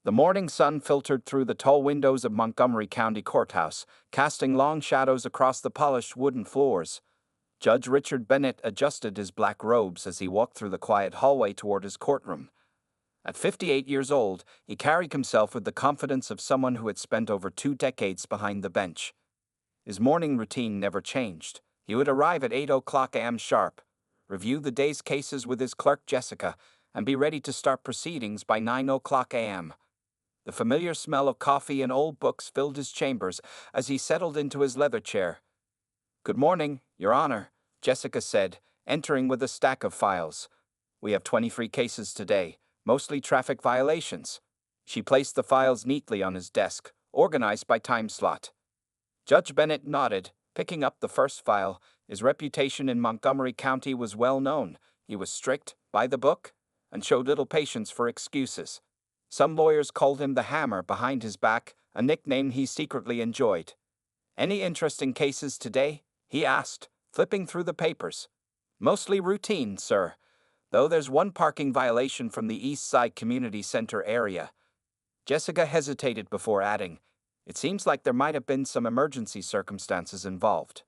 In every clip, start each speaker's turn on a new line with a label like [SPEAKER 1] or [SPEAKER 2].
[SPEAKER 1] The morning sun filtered through the tall windows of Montgomery County Courthouse, casting long shadows across the polished wooden floors. Judge Richard Bennett adjusted his black robes as he walked through the quiet hallway toward his courtroom. At 58 years old, he carried himself with the confidence of someone who had spent over 2 decades behind the bench. His morning routine never changed. He would arrive at 8 a.m. sharp, review the day's cases with his clerk Jessica, and be ready to start proceedings by 9 a.m. The familiar smell of coffee and old books filled his chambers as he settled into his leather chair. "Good morning, Your Honor," Jessica said, entering with a stack of files. "We have 23 cases today, mostly traffic violations." She placed the files neatly on his desk, organized by time slot. Judge Bennett nodded, picking up the first file. His reputation in Montgomery County was well known. He was strict, by the book, and showed little patience for excuses. Some lawyers called him the hammer behind his back, a nickname he secretly enjoyed. "Any interesting cases today?" he asked, flipping through the papers. "Mostly routine, sir, though there's one parking violation from the East Side Community Center area." Jessica hesitated before adding, "It seems like there might have been some emergency circumstances involved."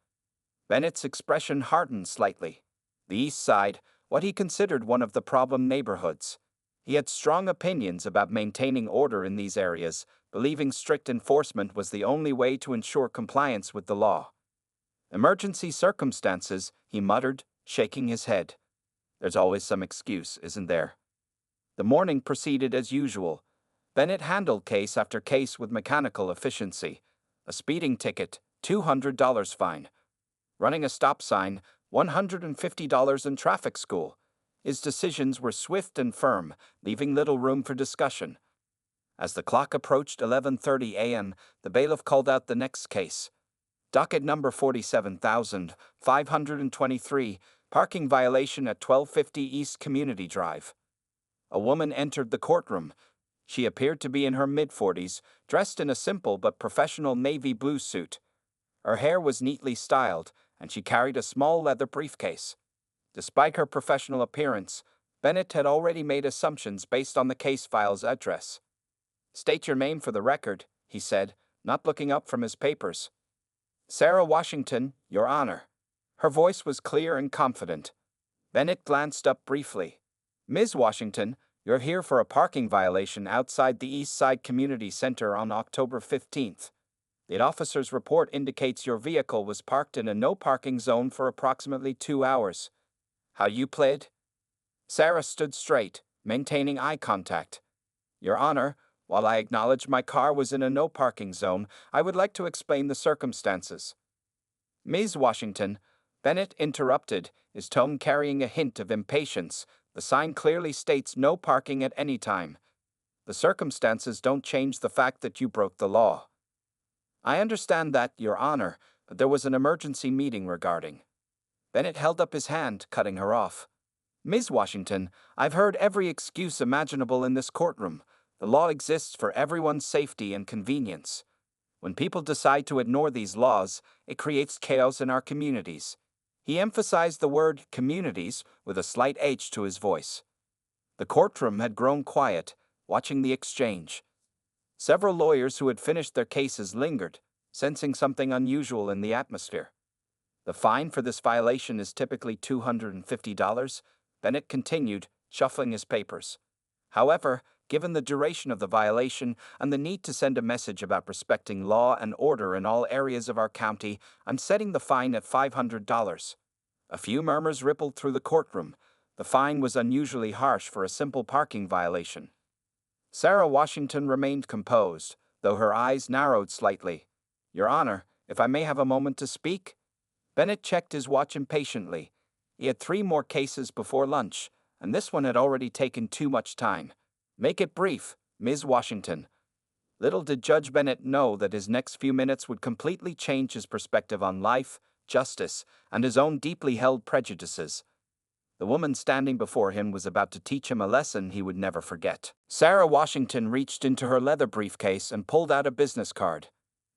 [SPEAKER 1] Bennett's expression hardened slightly. The East Side, what he considered one of the problem neighborhoods. He had strong opinions about maintaining order in these areas, believing strict enforcement was the only way to ensure compliance with the law. "Emergency circumstances," he muttered, shaking his head. "There's always some excuse, isn't there?" The morning proceeded as usual. Bennett handled case after case with mechanical efficiency. A speeding ticket, $200 fine. Running a stop sign, $150 in traffic school. His decisions were swift and firm, leaving little room for discussion. As the clock approached 11:30 a.m., the bailiff called out the next case. Docket number 47,523, parking violation at 1250 East Community Drive. A woman entered the courtroom. She appeared to be in her mid-40s, dressed in a simple but professional navy blue suit. Her hair was neatly styled, and she carried a small leather briefcase. Despite her professional appearance, Bennett had already made assumptions based on the case file's address. "State your name for the record," he said, not looking up from his papers. "Sarah Washington, Your Honor." Her voice was clear and confident. Bennett glanced up briefly. "Ms. Washington, you're here for a parking violation outside the East Side Community Center on October 15th. The officer's report indicates your vehicle was parked in a no-parking zone for approximately 2 hours. How you pled?" Sarah stood straight, maintaining eye contact. "Your Honor, while I acknowledge my car was in a no-parking zone, I would like to explain the circumstances." "Ms. Washington," Bennett interrupted, his tone carrying a hint of impatience. "The sign clearly states no parking at any time. The circumstances don't change the fact that you broke the law." "I understand that, Your Honor, but there was an emergency meeting regarding." Bennett held up his hand, cutting her off. "Ms. Washington, I've heard every excuse imaginable in this courtroom. The law exists for everyone's safety and convenience. When people decide to ignore these laws, it creates chaos in our communities." He emphasized the word communities with a slight H to his voice. The courtroom had grown quiet, watching the exchange. Several lawyers who had finished their cases lingered, sensing something unusual in the atmosphere. "The fine for this violation is typically $250, Bennett continued, shuffling his papers. "However, given the duration of the violation and the need to send a message about respecting law and order in all areas of our county, I'm setting the fine at $500. A few murmurs rippled through the courtroom. The fine was unusually harsh for a simple parking violation. Sarah Washington remained composed, though her eyes narrowed slightly. "Your Honor, if I may have a moment to speak?" Bennett checked his watch impatiently. He had 3 more cases before lunch, and this one had already taken too much time. "Make it brief, Ms. Washington." Little did Judge Bennett know that his next few minutes would completely change his perspective on life, justice, and his own deeply held prejudices. The woman standing before him was about to teach him a lesson he would never forget. Sarah Washington reached into her leather briefcase and pulled out a business card.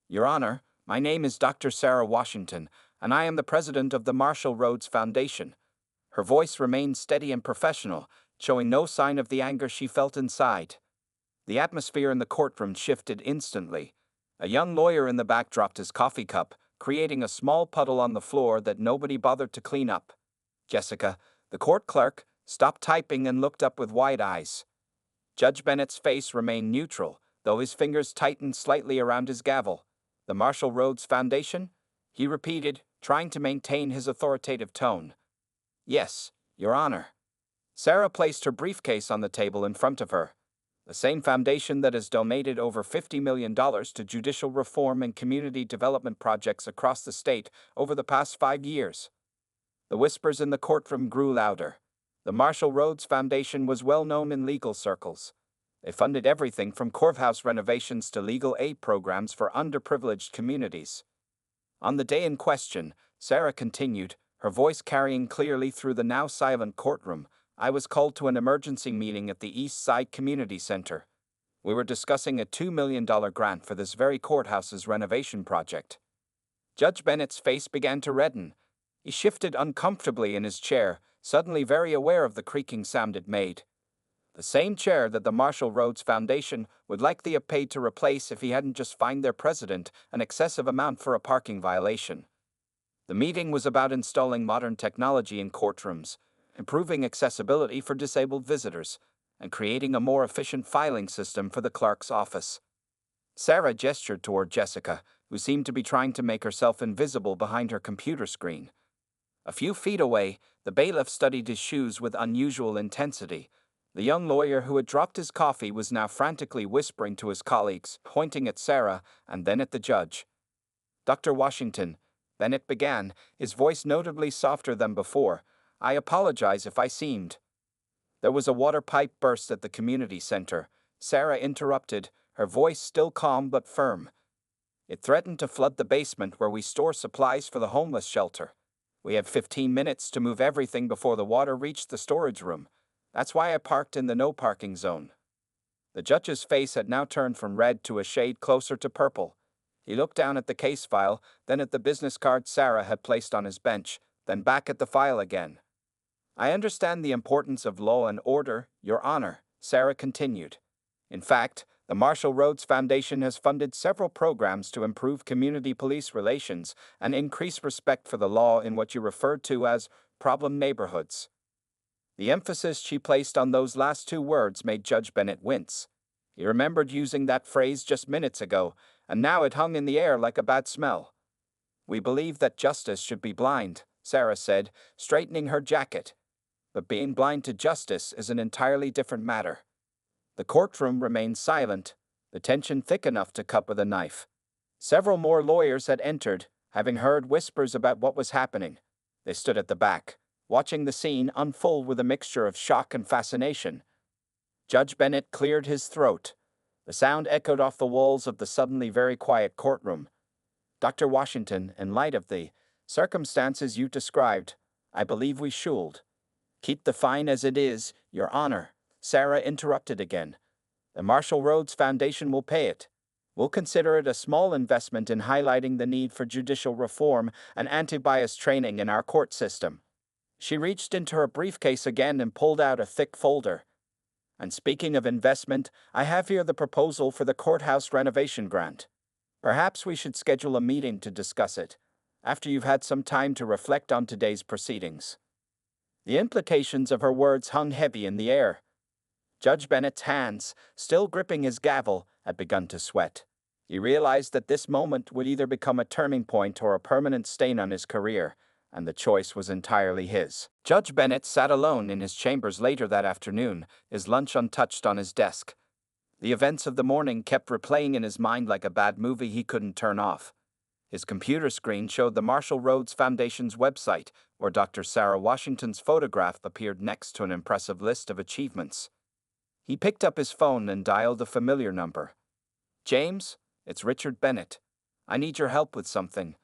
[SPEAKER 1] "Your Honor, my name is Dr. Sarah Washington, and I am the president of the Marshall Rhodes Foundation." Her voice remained steady and professional, showing no sign of the anger she felt inside. The atmosphere in the courtroom shifted instantly. A young lawyer in the back dropped his coffee cup, creating a small puddle on the floor that nobody bothered to clean up. Jessica, the court clerk, stopped typing and looked up with wide eyes. Judge Bennett's face remained neutral, though his fingers tightened slightly around his gavel. The Marshall Rhodes Foundation? He repeated, trying to maintain his authoritative tone. Yes, Your Honor. Sarah placed her briefcase on the table in front of her. The same foundation that has donated over $50 million to judicial reform and community development projects across the state over the past 5 years. The whispers in the courtroom grew louder. The Marshall Rhodes Foundation was well known in legal circles. They funded everything from courthouse renovations to legal aid programs for underprivileged communities. On the day in question, Sarah continued, her voice carrying clearly through the now silent courtroom, I was called to an emergency meeting at the East Side Community Center. We were discussing a $2 million grant for this very courthouse's renovation project. Judge Bennett's face began to redden. He shifted uncomfortably in his chair, suddenly very aware of the creaking sound it made. The same chair that the Marshall Rhodes Foundation would likely have paid to replace if he hadn't just fined their president an excessive amount for a parking violation. The meeting was about installing modern technology in courtrooms, improving accessibility for disabled visitors, and creating a more efficient filing system for the clerk's office. Sarah gestured toward Jessica, who seemed to be trying to make herself invisible behind her computer screen. A few feet away, the bailiff studied his shoes with unusual intensity. The young lawyer who had dropped his coffee was now frantically whispering to his colleagues, pointing at Sarah and then at the judge. Dr. Washington, Bennett began, his voice notably softer than before, I apologize if I seemed. There was a water pipe burst at the community center. Sarah interrupted, her voice still calm but firm. It threatened to flood the basement where we store supplies for the homeless shelter. We had 15 minutes to move everything before the water reached the storage room. That's why I parked in the no parking zone. The judge's face had now turned from red to a shade closer to purple. He looked down at the case file, then at the business card Sarah had placed on his bench, then back at the file again. I understand the importance of law and order, Your Honor, Sarah continued. In fact, the Marshall Rhodes Foundation has funded several programs to improve community police relations and increase respect for the law in what you referred to as problem neighborhoods. The emphasis she placed on those last 2 words made Judge Bennett wince. He remembered using that phrase just minutes ago, and now it hung in the air like a bad smell. We believe that justice should be blind, Sarah said, straightening her jacket. But being blind to justice is an entirely different matter. The courtroom remained silent, the tension thick enough to cut with a knife. Several more lawyers had entered, having heard whispers about what was happening. They stood at the back, watching the scene unfold with a mixture of shock and fascination. Judge Bennett cleared his throat. The sound echoed off the walls of the suddenly very quiet courtroom. Dr. Washington, in light of the circumstances you described, I believe we should. Keep the fine as it is, Your Honor, Sarah interrupted again. The Marshall Rhodes Foundation will pay it. We'll consider it a small investment in highlighting the need for judicial reform and anti-bias training in our court system. She reached into her briefcase again and pulled out a thick folder. And speaking of investment, I have here the proposal for the courthouse renovation grant. Perhaps we should schedule a meeting to discuss it, after you've had some time to reflect on today's proceedings. The implications of her words hung heavy in the air. Judge Bennett's hands, still gripping his gavel, had begun to sweat. He realized that this moment would either become a turning point or a permanent stain on his career, and the choice was entirely his. Judge Bennett sat alone in his chambers later that afternoon, his lunch untouched on his desk. The events of the morning kept replaying in his mind like a bad movie he couldn't turn off. His computer screen showed the Marshall Rhodes Foundation's website, where Dr. Sarah Washington's photograph appeared next to an impressive list of achievements. He picked up his phone and dialed a familiar number. James, it's Richard Bennett. I need your help with something.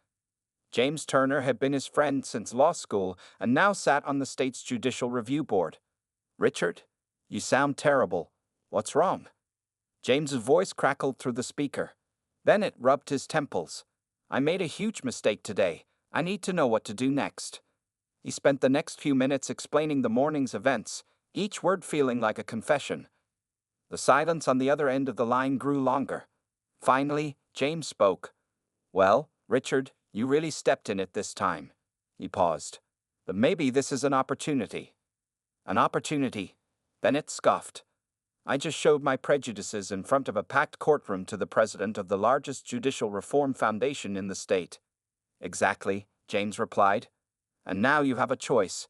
[SPEAKER 1] James Turner had been his friend since law school and now sat on the state's Judicial Review Board. Richard, you sound terrible. What's wrong? James's voice crackled through the speaker. Bennett rubbed his temples. I made a huge mistake today. I need to know what to do next. He spent the next few minutes explaining the morning's events, each word feeling like a confession. The silence on the other end of the line grew longer. Finally, James spoke. "Well, Richard, you really stepped in it this time." He paused. "But maybe this is an opportunity." "An opportunity," Bennett scoffed. "I just showed my prejudices in front of a packed courtroom to the president of the largest judicial reform foundation in the state." "Exactly," James replied. "And now you have a choice.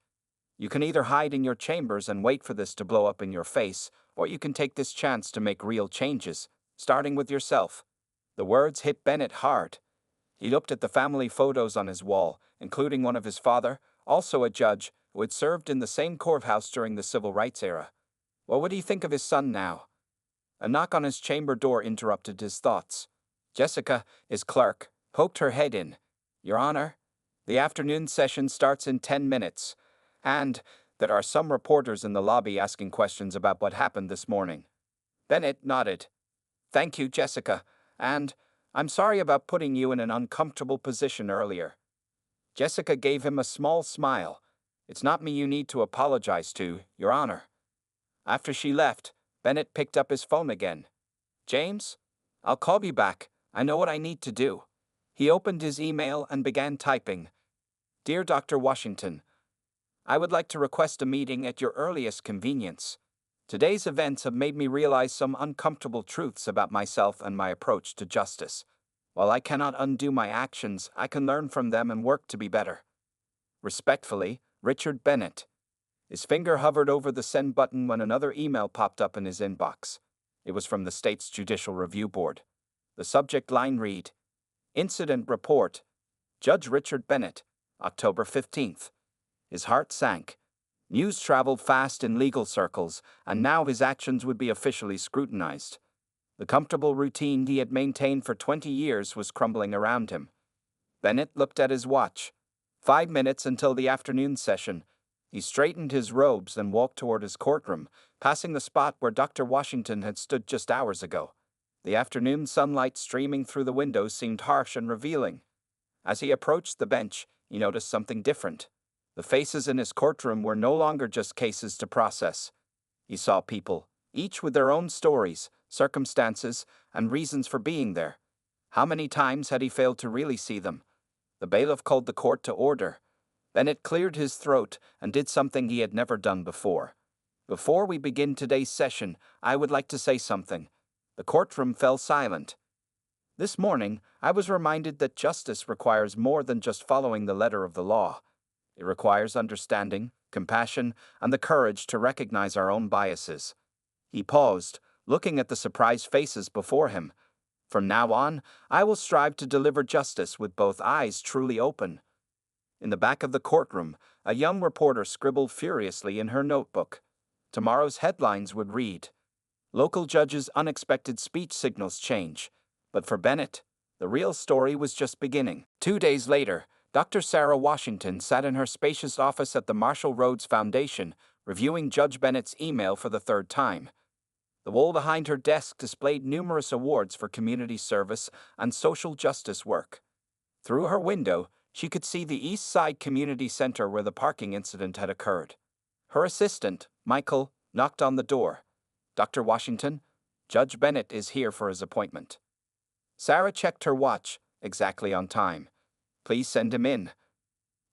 [SPEAKER 1] You can either hide in your chambers and wait for this to blow up in your face, or you can take this chance to make real changes, starting with yourself." The words hit Bennett hard. He looked at the family photos on his wall, including one of his father, also a judge, who had served in the same courthouse during the civil rights era. What would he think of his son now? A knock on his chamber door interrupted his thoughts. Jessica, his clerk, poked her head in. "Your Honor, the afternoon session starts in 10 minutes, and there are some reporters in the lobby asking questions about what happened this morning." Bennett nodded. "Thank you, Jessica, and I'm sorry about putting you in an uncomfortable position earlier." Jessica gave him a small smile. "It's not me you need to apologize to, Your Honor." After she left, Bennett picked up his phone again. "James, I'll call you back. I know what I need to do." He opened his email and began typing. "Dear Dr. Washington, I would like to request a meeting at your earliest convenience. Today's events have made me realize some uncomfortable truths about myself and my approach to justice. While I cannot undo my actions, I can learn from them and work to be better. Respectfully, Richard Bennett." His finger hovered over the send button when another email popped up in his inbox. It was from the state's Judicial Review Board. The subject line read, "Incident Report, Judge Richard Bennett, October 15th. His heart sank. News traveled fast in legal circles, and now his actions would be officially scrutinized. The comfortable routine he had maintained for 20 years was crumbling around him." Bennett looked at his watch. 5 minutes until the afternoon session. He straightened his robes and walked toward his courtroom, passing the spot where Dr. Washington had stood just hours ago. The afternoon sunlight streaming through the windows seemed harsh and revealing. As he approached the bench, he noticed something different. The faces in his courtroom were no longer just cases to process. He saw people, each with their own stories, circumstances, and reasons for being there. How many times had he failed to really see them? The bailiff called the court to order. Bennett cleared his throat and did something he had never done before. "Before we begin today's session, I would like to say something." The courtroom fell silent. "This morning, I was reminded that justice requires more than just following the letter of the law. It requires understanding, compassion, and the courage to recognize our own biases." He paused, looking at the surprised faces before him. "From now on, I will strive to deliver justice with both eyes truly open." In the back of the courtroom, a young reporter scribbled furiously in her notebook. Tomorrow's headlines would read, "Local judge's unexpected speech signals change." But for Bennett, the real story was just beginning. 2 days later, Dr. Sarah Washington sat in her spacious office at the Marshall Rhodes Foundation, reviewing Judge Bennett's email for the third time. The wall behind her desk displayed numerous awards for community service and social justice work. Through her window, she could see the East Side Community Center where the parking incident had occurred. Her assistant, Michael, knocked on the door. "Dr. Washington, Judge Bennett is here for his appointment." Sarah checked her watch, exactly on time. "Please send him in."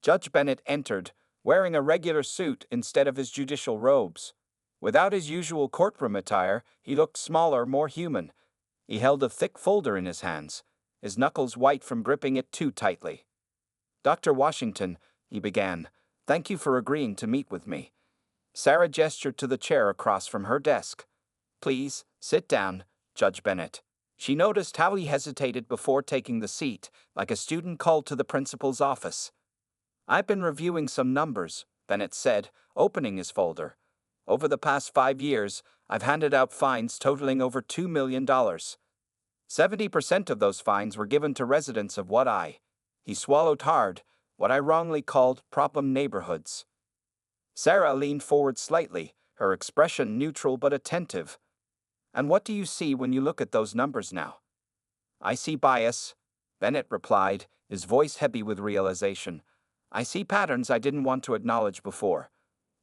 [SPEAKER 1] Judge Bennett entered, wearing a regular suit instead of his judicial robes. Without his usual courtroom attire, he looked smaller, more human. He held a thick folder in his hands, his knuckles white from gripping it too tightly. "Dr. Washington," he began, "thank you for agreeing to meet with me." Sarah gestured to the chair across from her desk. "Please, sit down, Judge Bennett." She noticed how he hesitated before taking the seat, like a student called to the principal's office. "I've been reviewing some numbers," Bennett said, opening his folder. "Over the past 5 years, I've handed out fines totaling over $2 million. 70% of those fines were given to residents of what he swallowed hard, what I wrongly called problem neighborhoods." Sarah leaned forward slightly, her expression neutral but attentive. "And what do you see when you look at those numbers now?" "I see bias," Bennett replied, his voice heavy with realization. "I see patterns I didn't want to acknowledge before.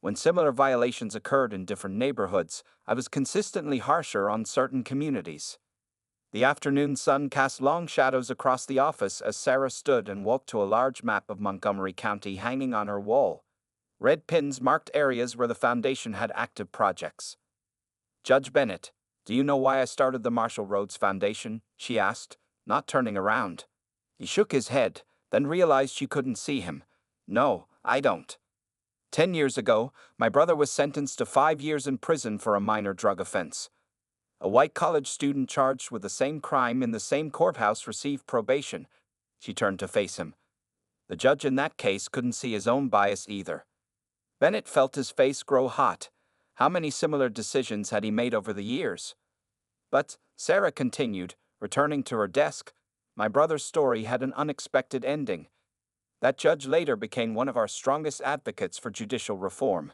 [SPEAKER 1] When similar violations occurred in different neighborhoods, I was consistently harsher on certain communities. The afternoon sun cast long shadows across the office as Sarah stood and walked to a large map of Montgomery County hanging on her wall. Red pins marked areas where the foundation had active projects. "Judge Bennett, do you know why I started the Marshall Rhodes Foundation?" she asked, not turning around. He shook his head, then realized she couldn't see him. "No, I don't. 10 years ago, my brother was sentenced to 5 years in prison for a minor drug offense. A white college student charged with the same crime in the same courthouse received probation." She turned to face him. The judge in that case couldn't see his own bias either. Bennett felt his face grow hot. How many similar decisions had he made over the years? "But," Sarah continued, returning to her desk, "my brother's story had an unexpected ending. That judge later became one of our strongest advocates for judicial reform.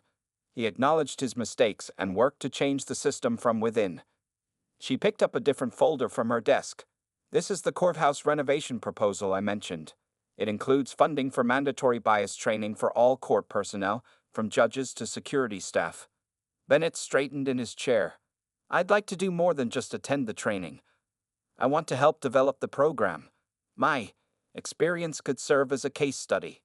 [SPEAKER 1] He acknowledged his mistakes and worked to change the system from within." She picked up a different folder from her desk. "This is the courthouse renovation proposal I mentioned. It includes funding for mandatory bias training for all court personnel, from judges to security staff." Bennett straightened in his chair. "I'd like to do more than just attend the training. I want to help develop the program. My experience could serve as a case study."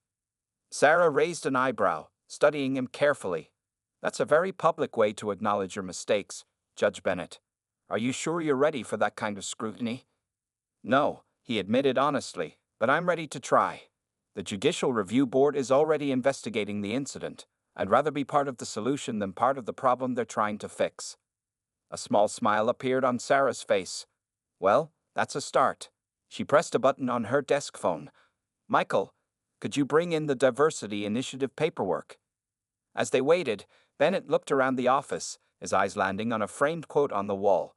[SPEAKER 1] Sarah raised an eyebrow, studying him carefully. "That's a very public way to acknowledge your mistakes, Judge Bennett. Are you sure you're ready for that kind of scrutiny?" "No," he admitted honestly, "but I'm ready to try. The Judicial Review Board is already investigating the incident. I'd rather be part of the solution than part of the problem they're trying to fix." A small smile appeared on Sarah's face. "Well, that's a start." She pressed a button on her desk phone. "Michael, could you bring in the Diversity Initiative paperwork?" As they waited, Bennett looked around the office, his eyes landing on a framed quote on the wall.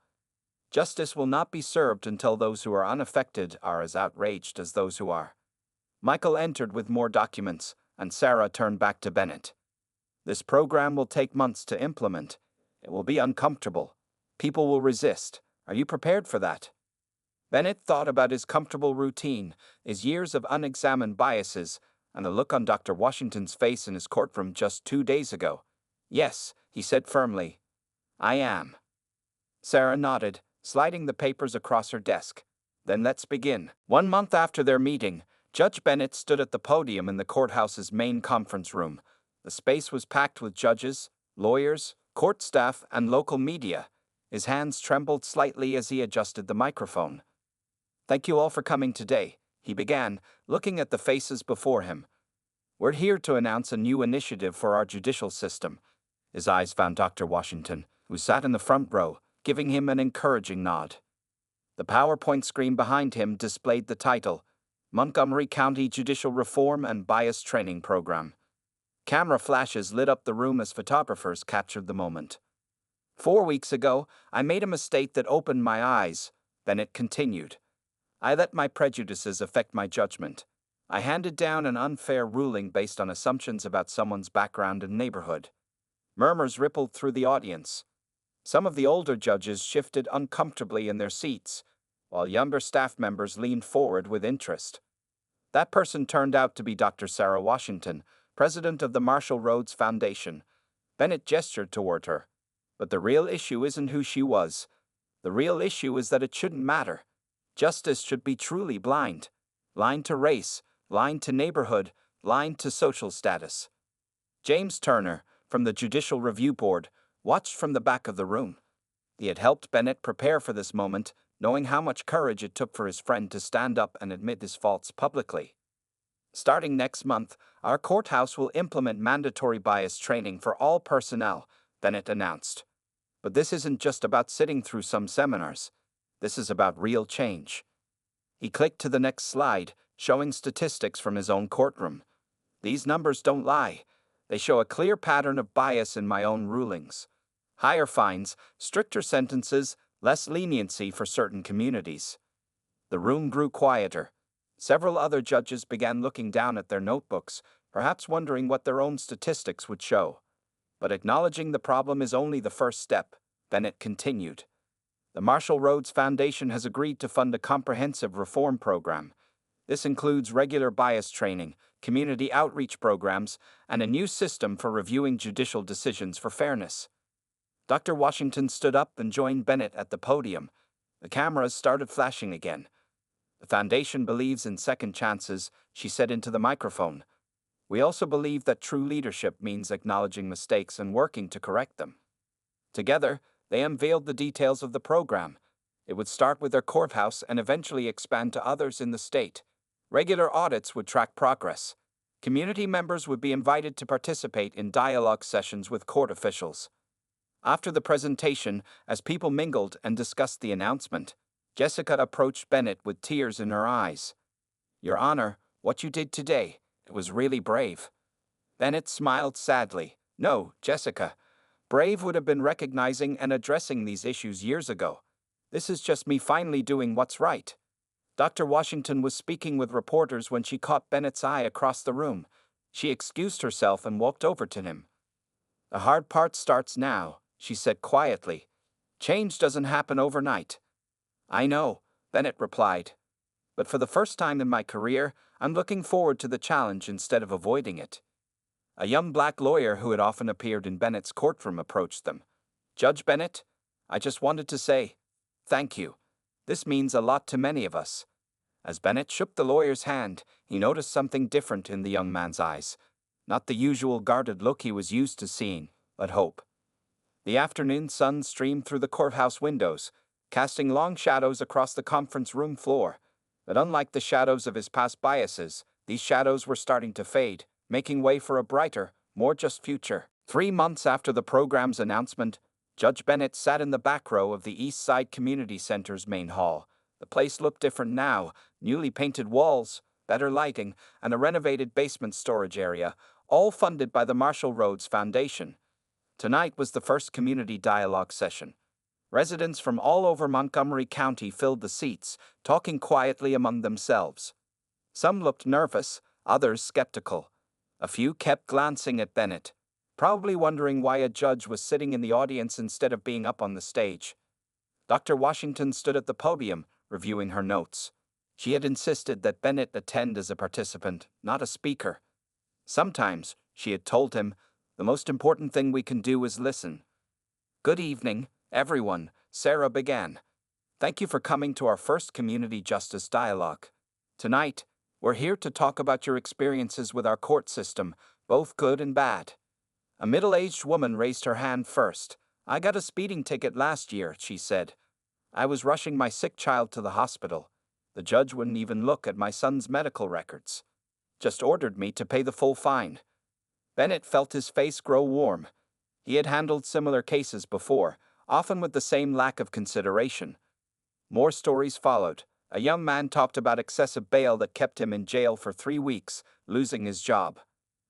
[SPEAKER 1] "Justice will not be served until those who are unaffected are as outraged as those who are." Michael entered with more documents, and Sarah turned back to Bennett. "This program will take months to implement. It will be uncomfortable. People will resist. Are you prepared for that?" Bennett thought about his comfortable routine, his years of unexamined biases, and the look on Dr. Washington's face in his courtroom just 2 days ago. "Yes," he said firmly. "I am." Sarah nodded, sliding the papers across her desk. "Then let's begin." 1 month after their meeting, Judge Bennett stood at the podium in the courthouse's main conference room. The space was packed with judges, lawyers, court staff, and local media. His hands trembled slightly as he adjusted the microphone. "Thank you all for coming today," he began, looking at the faces before him. "We're here to announce a new initiative for our judicial system." His eyes found Dr. Washington, who sat in the front row, giving him an encouraging nod. The PowerPoint screen behind him displayed the title, Montgomery County Judicial Reform and Bias Training Program. Camera flashes lit up the room as photographers captured the moment. "4 weeks ago, I made a mistake that opened my eyes," Bennett continued. "I let my prejudices affect my judgment. I handed down an unfair ruling based on assumptions about someone's background and neighborhood." Murmurs rippled through the audience. Some of the older judges shifted uncomfortably in their seats, while younger staff members leaned forward with interest. That person turned out to be Dr. Sarah Washington, president of the Marshall Rhodes Foundation. Bennett gestured toward her. "But the real issue isn't who she was. The real issue is that it shouldn't matter. Justice should be truly blind. Blind to race, blind to neighborhood, blind to social status." James Turner, from the Judicial Review Board, watched from the back of the room. He had helped Bennett prepare for this moment, knowing how much courage it took for his friend to stand up and admit his faults publicly. "Starting next month, our courthouse will implement mandatory bias training for all personnel," Bennett announced. "But this isn't just about sitting through some seminars. This is about real change." He clicked to the next slide, showing statistics from his own courtroom. "These numbers don't lie. They show a clear pattern of bias in my own rulings. Higher fines, stricter sentences, less leniency for certain communities." The room grew quieter. Several other judges began looking down at their notebooks, perhaps wondering what their own statistics would show. "But acknowledging the problem is only the first step," Bennett continued. "The Marshall Rhodes Foundation has agreed to fund a comprehensive reform program. This includes regular bias training, community outreach programs, and a new system for reviewing judicial decisions for fairness. Dr. Washington stood up and joined Bennett at the podium. The cameras started flashing again. The Foundation believes in second chances, she said into the microphone. We also believe that true leadership means acknowledging mistakes and working to correct them. Together, they unveiled the details of the program. It would start with their courthouse and eventually expand to others in the state. Regular audits would track progress. Community members would be invited to participate in dialogue sessions with court officials. After the presentation, as people mingled and discussed the announcement, Jessica approached Bennett with tears in her eyes. Your Honor, what you did today, it was really brave. Bennett smiled sadly. No, Jessica. Brave would have been recognizing and addressing these issues years ago. This is just me finally doing what's right. Dr. Washington was speaking with reporters when she caught Bennett's eye across the room. She excused herself and walked over to him. The hard part starts now, she said quietly. Change doesn't happen overnight. I know, Bennett replied. But for the first time in my career, I'm looking forward to the challenge instead of avoiding it. A young black lawyer who had often appeared in Bennett's courtroom approached them. Judge Bennett, I just wanted to say, thank you. This means a lot to many of us. As Bennett shook the lawyer's hand, he noticed something different in the young man's eyes. Not the usual guarded look he was used to seeing, but hope. The afternoon sun streamed through the courthouse windows, casting long shadows across the conference room floor. But unlike the shadows of his past biases, these shadows were starting to fade, making way for a brighter, more just future. 3 months after the program's announcement, Judge Bennett sat in the back row of the East Side Community Center's main hall. The place looked different now, newly painted walls, better lighting, and a renovated basement storage area, all funded by the Marshall Rhodes Foundation. Tonight was the first community dialogue session. Residents from all over Montgomery County filled the seats, talking quietly among themselves. Some looked nervous, others skeptical. A few kept glancing at Bennett, probably wondering why a judge was sitting in the audience instead of being up on the stage. Dr. Washington stood at the podium, reviewing her notes. She had insisted that Bennett attend as a participant, not a speaker. Sometimes, she had told him, the most important thing we can do is listen. Good evening, everyone, Sarah began. Thank you for coming to our first Community Justice Dialogue. Tonight, we're here to talk about your experiences with our court system, both good and bad. A middle-aged woman raised her hand first. I got a speeding ticket last year, she said. I was rushing my sick child to the hospital. The judge wouldn't even look at my son's medical records. Just ordered me to pay the full fine. Bennett felt his face grow warm. He had handled similar cases before, often with the same lack of consideration. More stories followed. A young man talked about excessive bail that kept him in jail for 3 weeks, losing his job.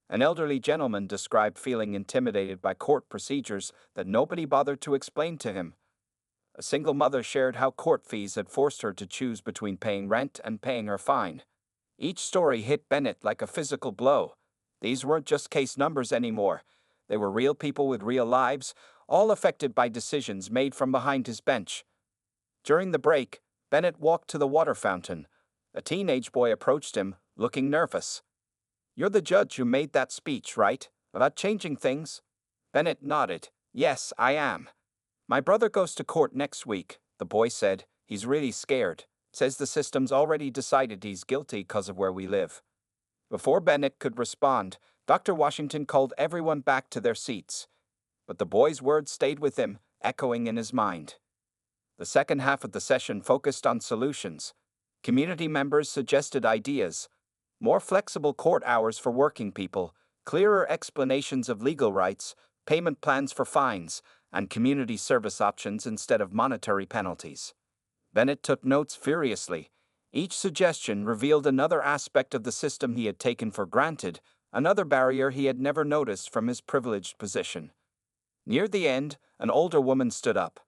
[SPEAKER 1] An elderly gentleman described feeling intimidated by court procedures that nobody bothered to explain to him. A single mother shared how court fees had forced her to choose between paying rent and paying her fine. Each story hit Bennett like a physical blow. These weren't just case numbers anymore. They were real people with real lives, all affected by decisions made from behind his bench. During the break, Bennett walked to the water fountain. A teenage boy approached him, looking nervous. You're the judge who made that speech, right? About changing things? Bennett nodded. Yes, I am. My brother goes to court next week, the boy said. He's really scared. Says the system's already decided he's guilty because of where we live. Before Bennett could respond, Dr. Washington called everyone back to their seats. But the boy's words stayed with him, echoing in his mind. The second half of the session focused on solutions. Community members suggested ideas. More flexible court hours for working people, clearer explanations of legal rights, payment plans for fines, and community service options instead of monetary penalties. Bennett took notes furiously. Each suggestion revealed another aspect of the system he had taken for granted, another barrier he had never noticed from his privileged position. Near the end, an older woman stood up.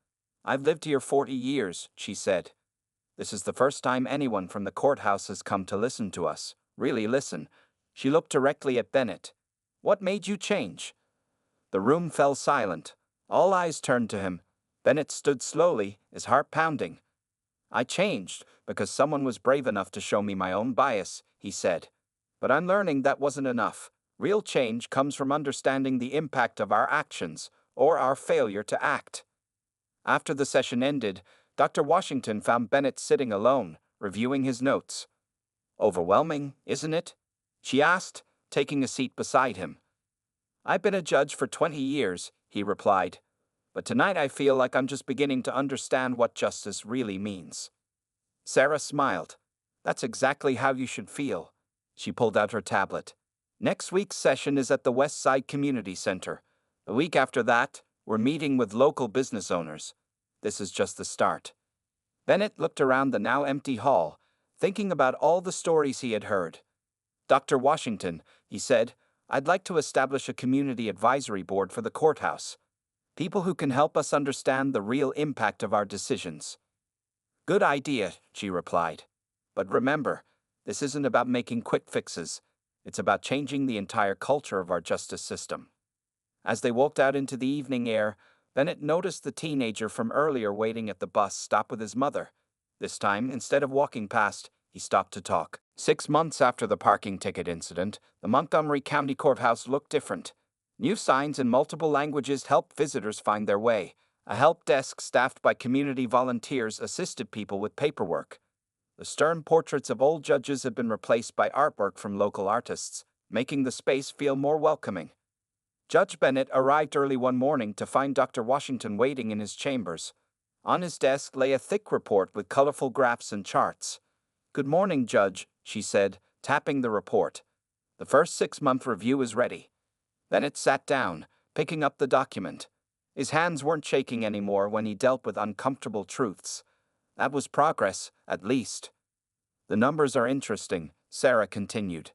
[SPEAKER 1] I've lived here 40 years, she said. This is the first time anyone from the courthouse has come to listen to us. Really listen. She looked directly at Bennett. What made you change? The room fell silent. All eyes turned to him. Bennett stood slowly, his heart pounding. I changed because someone was brave enough to show me my own bias, he said. But I'm learning that wasn't enough. Real change comes from understanding the impact of our actions, or our failure to act. After the session ended, Dr. Washington found Bennett sitting alone, reviewing his notes. Overwhelming, isn't it? She asked, taking a seat beside him. I've been a judge for 20 years, he replied. But tonight I feel like I'm just beginning to understand what justice really means. Sarah smiled. That's exactly how you should feel. She pulled out her tablet. Next week's session is at the West Side Community Center. The week after that, we're meeting with local business owners. This is just the start. Bennett looked around the now empty hall, thinking about all the stories he had heard. Dr. Washington, he said, I'd like to establish a community advisory board for the courthouse. People who can help us understand the real impact of our decisions. Good idea, she replied. But remember, this isn't about making quick fixes. It's about changing the entire culture of our justice system. As they walked out into the evening air, Bennett noticed the teenager from earlier waiting at the bus stop with his mother. This time, instead of walking past, he stopped to talk. 6 months after the parking ticket incident, the Montgomery County Courthouse looked different. New signs in multiple languages helped visitors find their way. A help desk staffed by community volunteers assisted people with paperwork. The stern portraits of old judges had been replaced by artwork from local artists, making the space feel more welcoming. Judge Bennett arrived early one morning to find Dr. Washington waiting in his chambers. On his desk lay a thick report with colorful graphs and charts. Good morning, Judge, she said, tapping the report. The first 6-month review is ready. Bennett sat down, picking up the document. His hands weren't shaking anymore when he dealt with uncomfortable truths. That was progress, at least. The numbers are interesting, Sarah continued.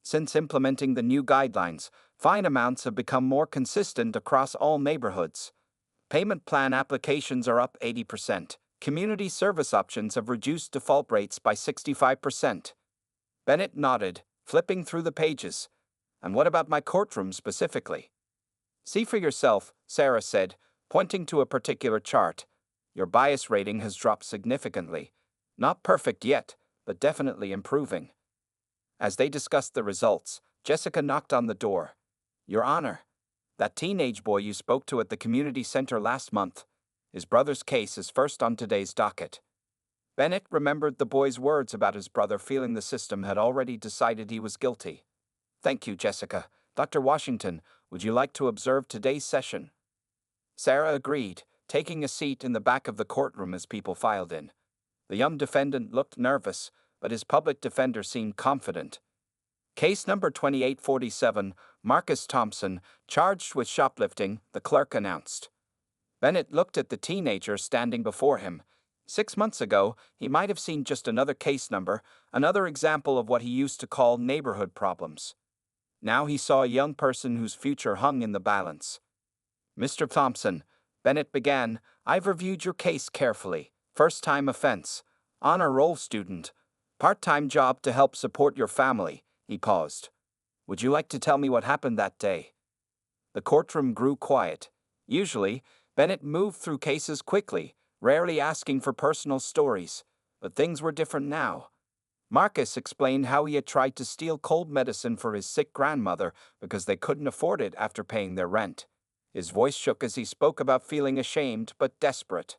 [SPEAKER 1] Since implementing the new guidelines, fine amounts have become more consistent across all neighborhoods. Payment plan applications are up 80%. Community service options have reduced default rates by 65%. Bennett nodded, flipping through the pages. And what about my courtroom specifically? See for yourself, Sarah said, pointing to a particular chart. Your bias rating has dropped significantly. Not perfect yet, but definitely improving. As they discussed the results, Jessica knocked on the door. Your Honor, that teenage boy you spoke to at the community center last month, his brother's case is first on today's docket. Bennett remembered the boy's words about his brother feeling the system had already decided he was guilty. Thank you, Jessica. Dr. Washington, would you like to observe today's session? Sarah agreed, taking a seat in the back of the courtroom as people filed in. The young defendant looked nervous, but his public defender seemed confident. Case number 2847, Marcus Thompson, charged with shoplifting, the clerk announced. Bennett looked at the teenager standing before him. 6 months ago, he might have seen just another case number, another example of what he used to call neighborhood problems. Now he saw a young person whose future hung in the balance. Mr. Thompson, Bennett began, I've reviewed your case carefully. First-time offense, honor roll student, part-time job to help support your family. He paused. Would you like to tell me what happened that day? The courtroom grew quiet. Usually, Bennett moved through cases quickly, rarely asking for personal stories, but things were different now. Marcus explained how he had tried to steal cold medicine for his sick grandmother because they couldn't afford it after paying their rent. His voice shook as he spoke about feeling ashamed but desperate.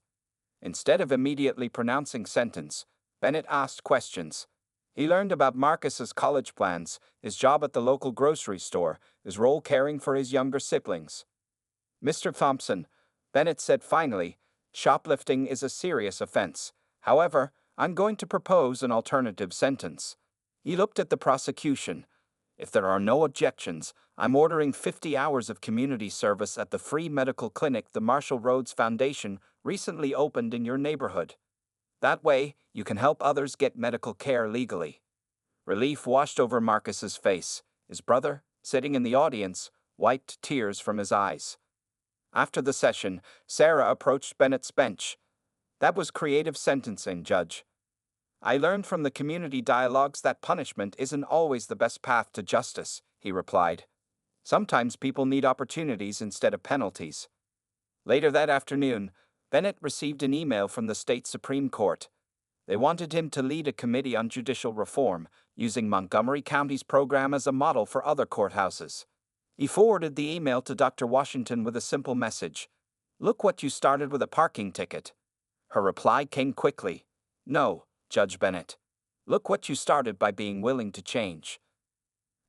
[SPEAKER 1] Instead of immediately pronouncing sentence, Bennett asked questions. He learned about Marcus's college plans, his job at the local grocery store, his role caring for his younger siblings. Mr. Thompson, Bennett said finally, shoplifting is a serious offense. However, I'm going to propose an alternative sentence. He looked at the prosecution. If there are no objections, I'm ordering 50 hours of community service at the free medical clinic the Marshall Rhodes Foundation recently opened in your neighborhood. That way, you can help others get medical care legally. Relief washed over Marcus's face. His brother, sitting in the audience, wiped tears from his eyes. After the session, Sarah approached Bennett's bench. That was creative sentencing, Judge. I learned from the community dialogues that punishment isn't always the best path to justice, he replied. Sometimes people need opportunities instead of penalties. Later that afternoon, Bennett received an email from the state Supreme Court. They wanted him to lead a committee on judicial reform, using Montgomery County's program as a model for other courthouses. He forwarded the email to Dr. Washington with a simple message: "Look what you started with a parking ticket." Her reply came quickly: "No, Judge Bennett. Look what you started by being willing to change."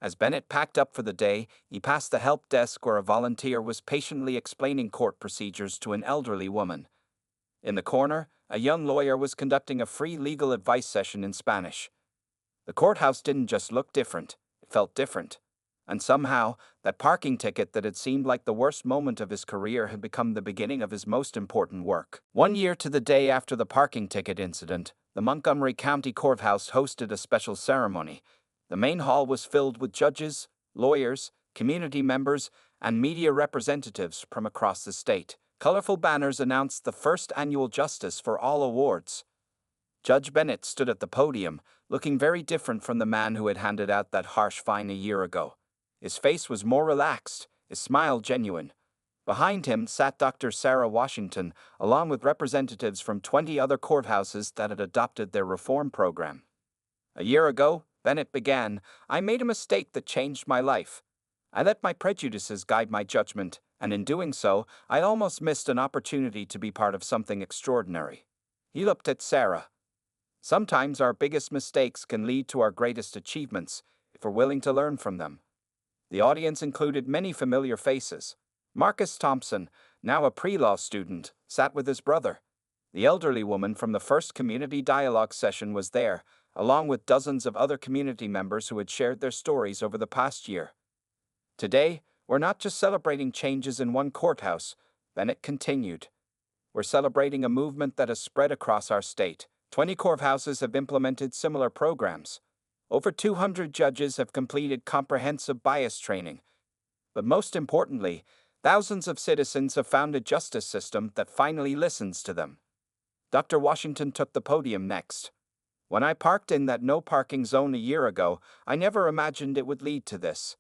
[SPEAKER 1] As Bennett packed up for the day, he passed the help desk where a volunteer was patiently explaining court procedures to an elderly woman. In the corner, a young lawyer was conducting a free legal advice session in Spanish. The courthouse didn't just look different, it felt different. And somehow, that parking ticket that had seemed like the worst moment of his career had become the beginning of his most important work. 1 year to the day after the parking ticket incident, the Montgomery County Courthouse hosted a special ceremony. The main hall was filled with judges, lawyers, community members, and media representatives from across the state. Colorful banners announced the first annual Justice for All awards. Judge Bennett stood at the podium, looking very different from the man who had handed out that harsh fine a year ago. His face was more relaxed, his smile genuine. Behind him sat Dr. Sarah Washington, along with representatives from 20 other courthouses that had adopted their reform program. "A year ago," Bennett began, "I made a mistake that changed my life. I let my prejudices guide my judgment, and in doing so, I almost missed an opportunity to be part of something extraordinary." He looked at Sarah. "Sometimes our biggest mistakes can lead to our greatest achievements, if we're willing to learn from them." The audience included many familiar faces. Marcus Thompson, now a pre-law student, sat with his brother. The elderly woman from the first community dialogue session was there, along with dozens of other community members who had shared their stories over the past year. "Today, we're not just celebrating changes in one courthouse," Bennett continued. "We're celebrating a movement that has spread across our state. 20 courthouses have implemented similar programs. Over 200 judges have completed comprehensive bias training. But most importantly, thousands of citizens have found a justice system that finally listens to them." Dr. Washington took the podium next. "When I parked in that no parking zone a year ago, I never imagined it would lead to this."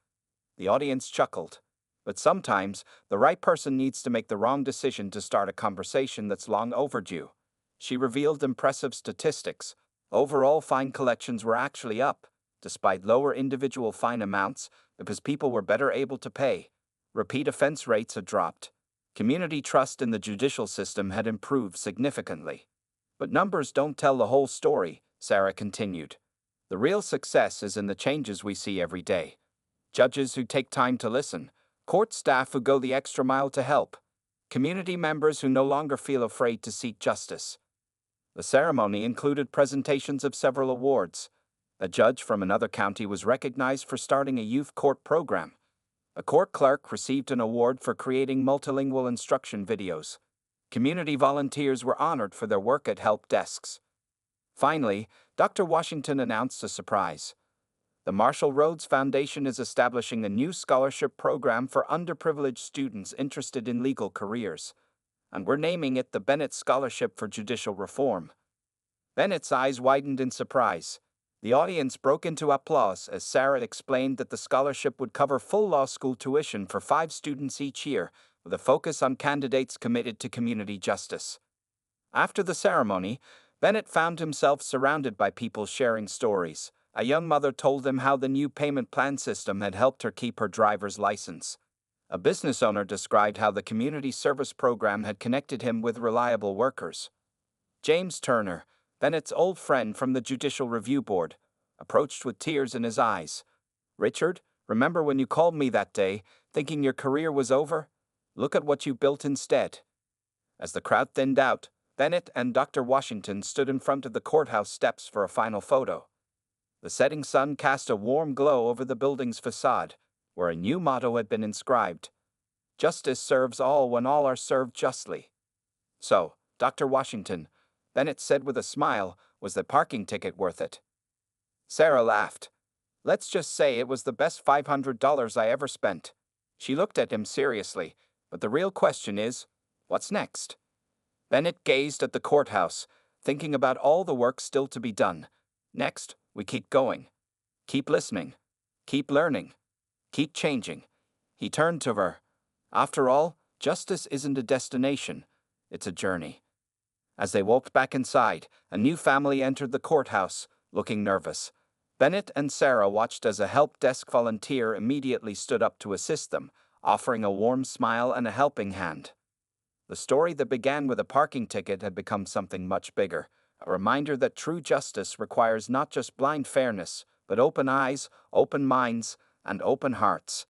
[SPEAKER 1] The audience chuckled. But sometimes, the right person needs to make the wrong decision to start a conversation that's long overdue. She revealed impressive statistics. Overall fine collections were actually up, despite lower individual fine amounts, because people were better able to pay. Repeat offense rates had dropped. Community trust in the judicial system had improved significantly. "But numbers don't tell the whole story," Sarah continued. "The real success is in the changes we see every day. Judges who take time to listen, court staff who go the extra mile to help, community members who no longer feel afraid to seek justice." The ceremony included presentations of several awards. A judge from another county was recognized for starting a youth court program. A court clerk received an award for creating multilingual instruction videos. Community volunteers were honored for their work at help desks. Finally, Dr. Washington announced a surprise. The Marshall Rhodes Foundation is establishing a new scholarship program for underprivileged students interested in legal careers, and we're naming it the Bennett Scholarship for Judicial Reform. Bennett's eyes widened in surprise. The audience broke into applause as Sarah explained that the scholarship would cover full law school tuition for 5 students each year, with a focus on candidates committed to community justice. After the ceremony, Bennett found himself surrounded by people sharing stories. A young mother told him how the new payment plan system had helped her keep her driver's license. A business owner described how the community service program had connected him with reliable workers. James Turner, Bennett's old friend from the Judicial Review Board, approached with tears in his eyes. "Richard, remember when you called me that day, thinking your career was over? Look at what you built instead." As the crowd thinned out, Bennett and Dr. Washington stood in front of the courthouse steps for a final photo. The setting sun cast a warm glow over the building's facade, where a new motto had been inscribed: "Justice serves all when all are served justly." "So, Dr. Washington," Bennett said with a smile, "was the parking ticket worth it?" Sarah laughed. "Let's just say it was the best $500 I ever spent." She looked at him seriously, but the real question is, what's next? Bennett gazed at the courthouse, thinking about all the work still to be done. "Next, we keep going. Keep listening. Keep learning. Keep changing." He turned to her. "After all, justice isn't a destination, it's a journey." As they walked back inside, a new family entered the courthouse, looking nervous. Bennett and Sarah watched as a help desk volunteer immediately stood up to assist them, offering a warm smile and a helping hand. The story that began with a parking ticket had become something much bigger, a reminder that true justice requires not just blind fairness, but open eyes, open minds, and open hearts.